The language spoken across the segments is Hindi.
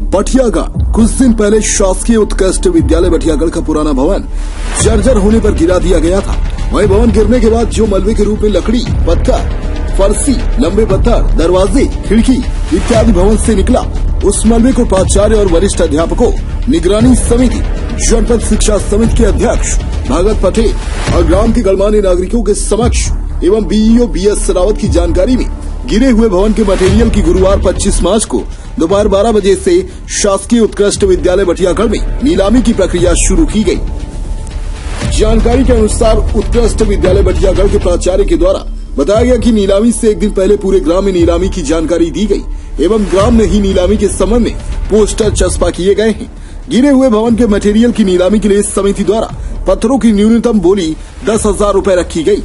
बठियागढ़। कुछ दिन पहले शासकीय उत्कृष्ट विद्यालय बठियागढ़ का पुराना भवन जर्जर होने पर गिरा दिया गया था। वहीं भवन गिरने के बाद जो मलबे के रूप में लकड़ी, पत्थर, फरसी, लंबे पत्थर, दरवाजे, खिड़की इत्यादि भवन से निकला, उस मलबे को प्राचार्य और वरिष्ठ अध्यापकों, निगरानी समिति, जनपद शिक्षा समिति के अध्यक्ष भगत पटेल और ग्राम के गणमान्य नागरिकों के समक्ष एवं बीईओ BS रावत की जानकारी में गिरे हुए भवन के मटेरियल की गुरुवार 25 मार्च को दोपहर 12 बजे से शासकीय उत्कृष्ट विद्यालय बठियागढ़ में नीलामी की प्रक्रिया शुरू की गई। जानकारी के अनुसार उत्कृष्ट विद्यालय बठियागढ़ के प्राचार्य के द्वारा बताया गया कि नीलामी से एक दिन पहले पूरे ग्राम में नीलामी की जानकारी दी गई एवं ग्राम में ही नीलामी के संबंध में पोस्टर चस्पा किए गए हैं। गिरे हुए भवन के मटेरियल की नीलामी के लिए समिति द्वारा पत्थरों की न्यूनतम बोली 10,000 रूपये रखी गई,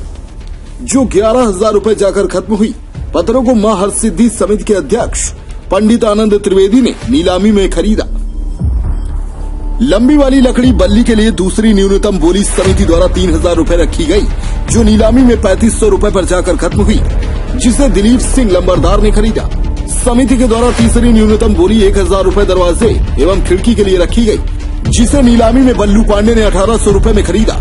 जो 11,000 रूपये जाकर खत्म हुई। पत्थरों को मां हरसिद्धि समिति के अध्यक्ष पंडित आनंद त्रिवेदी ने नीलामी में खरीदा। लंबी वाली लकड़ी बल्ली के लिए दूसरी न्यूनतम बोली समिति द्वारा 3,000 रूपये रखी गई, जो नीलामी में 3,500 रूपये पर जाकर खत्म हुई, जिसे दिलीप सिंह लंबरदार ने खरीदा। समिति के द्वारा तीसरी न्यूनतम बोली 1,000 रूपये दरवाजे एवं खिड़की के लिए रखी गई, जिसे नीलामी में बल्लू पांडे ने 1,800 रूपये में खरीदा।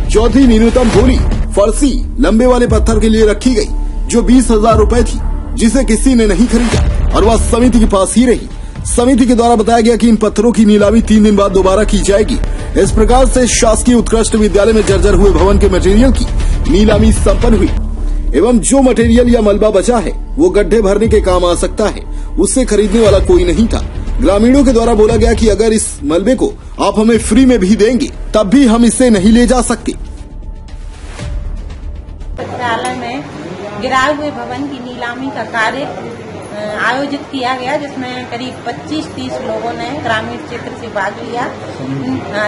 चौथी न्यूनतम बोली फरसी लंबे वाले पत्थर के लिए रखी गई, जो 20,000 रूपये थी, जिसे किसी ने नहीं खरीदा और वह समिति के पास ही रही। समिति के द्वारा बताया गया कि इन पत्थरों की नीलामी 3 दिन बाद दोबारा की जाएगी। इस प्रकार से शासकीय उत्कृष्ट विद्यालय में जर्जर हुए भवन के मटेरियल की नीलामी संपन्न हुई एवं जो मटेरियल या मलबा बचा है वो गड्ढे भरने के काम आ सकता है, उससे खरीदने वाला कोई नहीं था। ग्रामीणों के द्वारा बोला गया कि अगर इस मलबे को आप हमें फ्री में भी देंगे तब भी हम इसे नहीं ले जा सकते। विद्यालय में गिराए हुए भवन की नीलामी का कार्य आयोजित किया गया, जिसमें करीब 25-30 लोगों ने ग्रामीण क्षेत्र से भाग लिया।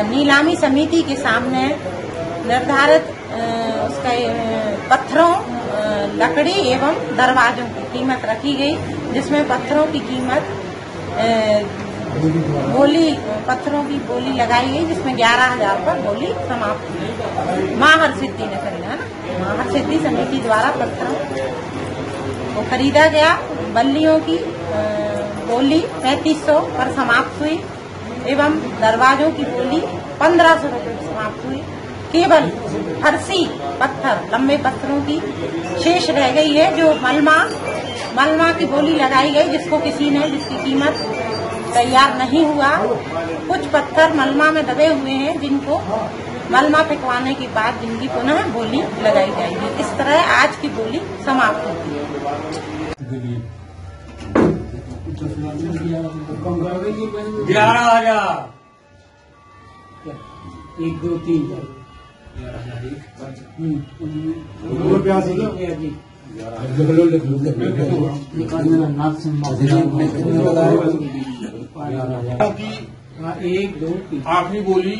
नीलामी समिति के सामने निर्धारित उसका पत्थरों, लकड़ी एवं दरवाजों की कीमत रखी गई, जिसमें पत्थरों की कीमत पत्थरों की बोली लगाई गई, जिसमें 11,000 पर बोली समाप्त हुई। मां हरसिद्धि ने खरीदा ना, मां हरसिद्धि समिति द्वारा पत्थरों को खरीदा गया। बल्लियों की बोली 3,500 पर समाप्त हुई एवं दरवाजों की बोली 1,500 रूपये समाप्त हुई। केवल फरसी पत्थर, लंबे पत्थरों की शेष रह गई है, जो मलमा की बोली लगाई गई, जिसकी कीमत तैयार नहीं हुआ। कुछ पत्थर मलमा में दबे हुए हैं, जिनको मलमा पिकवाने के बाद जिनकी पुनः बोली लगाई जाएगी। इस तरह आज की बोली समाप्त होती है। 11,000 1 2 3 आखिरी बोली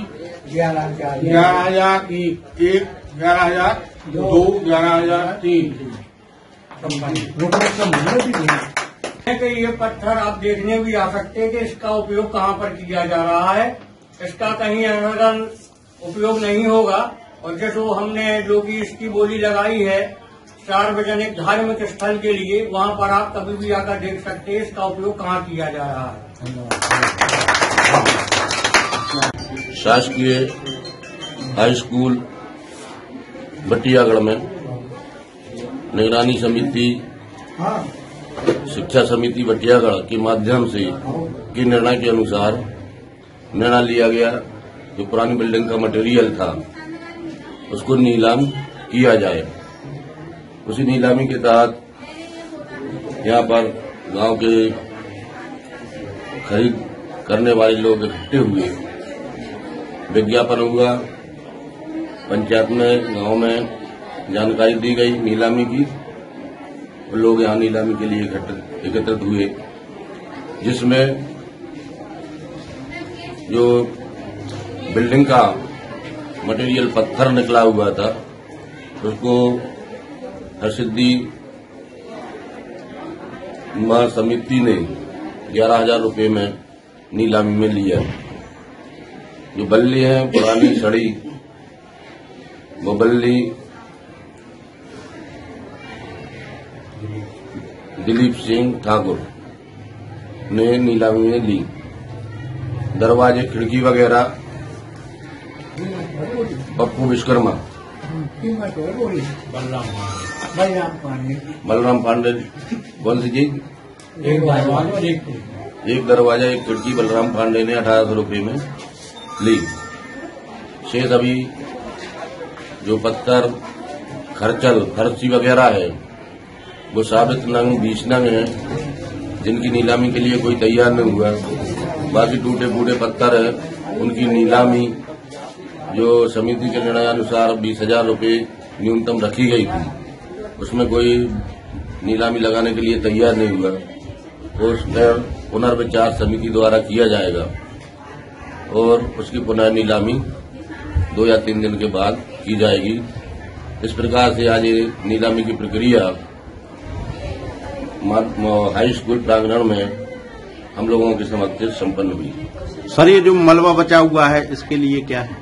11,000 1 11,000 2 11,000 3। ये पत्थर आप देखने भी आ सकते हैं कि इसका उपयोग कहाँ पर किया जा रहा है। इसका कहीं अनवरन उपयोग नहीं होगा, और जो हमने जो कि इसकी बोली लगाई है सार्वजनिक धार्मिक स्थल के लिए, वहाँ पर आप कभी भी आकर देख सकते हैं इसका उपयोग कहाँ किया जा रहा है। शासकीय हाई स्कूल बठियागढ़ में निगरानी समिति, शिक्षा समिति बठियागढ़ के माध्यम से के निर्णय के अनुसार निर्णय लिया गया, जो पुरानी बिल्डिंग का मटेरियल था उसको नीलाम किया जाए। उसी नीलामी के तहत यहाँ पर गांव के खरीद करने वाले लोग इकट्ठे हुए, विज्ञापन हुआ, पंचायत में गांव में जानकारी दी गई नीलामी की, और लोग यहाँ नीलामी के लिए एकत्रित हुए, जिसमें जो बिल्डिंग का मटेरियल पत्थर निकला हुआ था उसको हरसिद्धि मां समिति ने 11,000 रूपये में नीलामी में लिया। जो बल्ली है पुरानी सड़ी, वो बल्ली दिलीप सिंह ठाकुर ने नीलामी में ली। दरवाजे, खिड़की वगैरह पप्पू विश्वकर्मा, बलराम पांडे, कौन सी चीज? एक दरवाजा एक खिड़की बलराम पांडे ने 1800 रुपये में ली। शेष अभी जो पत्थर, खर्चल, फर्सी वगैरह है वो साबित नंग 20 नंग है, जिनकी नीलामी के लिए कोई तैयार नहीं हुआ। बाकी टूटे फूटे पत्थर है, उनकी नीलामी जो समिति के निर्णय अनुसार 20,000 रुपये न्यूनतम रखी गई थी, उसमें कोई नीलामी लगाने के लिए तैयार नहीं हुआ। उस पर पुनर्विचार समिति द्वारा किया जाएगा और उसकी पुनर्नीलामी 2 या 3 दिन के बाद की जाएगी। इस प्रकार से आज ये नीलामी की प्रक्रिया हाई स्कूल प्रांगण में हम लोगों के समक्ष संपन्न हुई। सर, ये जो मलबा बचा हुआ है इसके लिए क्या है?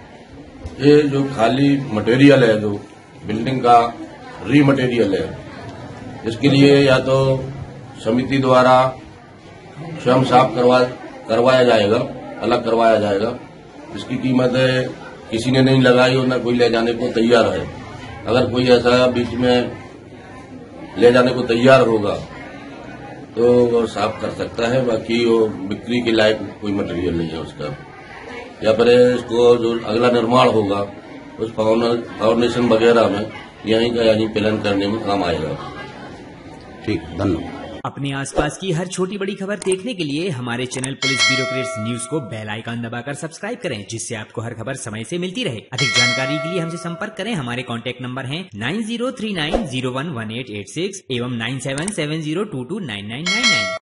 ये जो खाली मटेरियल है, जो बिल्डिंग का री मटेरियल है, इसके लिए या तो समिति द्वारा स्वयं साफ करवाया जाएगा, अलग करवाया जाएगा। इसकी कीमत है किसी ने नहीं लगाई और न कोई ले जाने को तैयार है। अगर कोई ऐसा बीच में ले जाने को तैयार होगा तो वो साफ कर सकता है। बाकी वो बिक्री के लायक कोई मटेरियल नहीं है उसका। या फिर इसको जो अगला निर्माण होगा उस फाउंडेशन वगैरह में यहीं का यहीं प्लान करने में काम आएगा। ठीक, धन्यवाद। अपने आसपास की हर छोटी बड़ी खबर देखने के लिए हमारे चैनल पुलिस ब्यूरोक्रेट्स न्यूज को बेल आइकन दबाकर सब्सक्राइब करें, जिससे आपको हर खबर समय से मिलती रहे। अधिक जानकारी के लिए हमसे संपर्क करें। हमारे कॉन्टैक्ट नंबर हैं 9039011886 एवं 9770229999।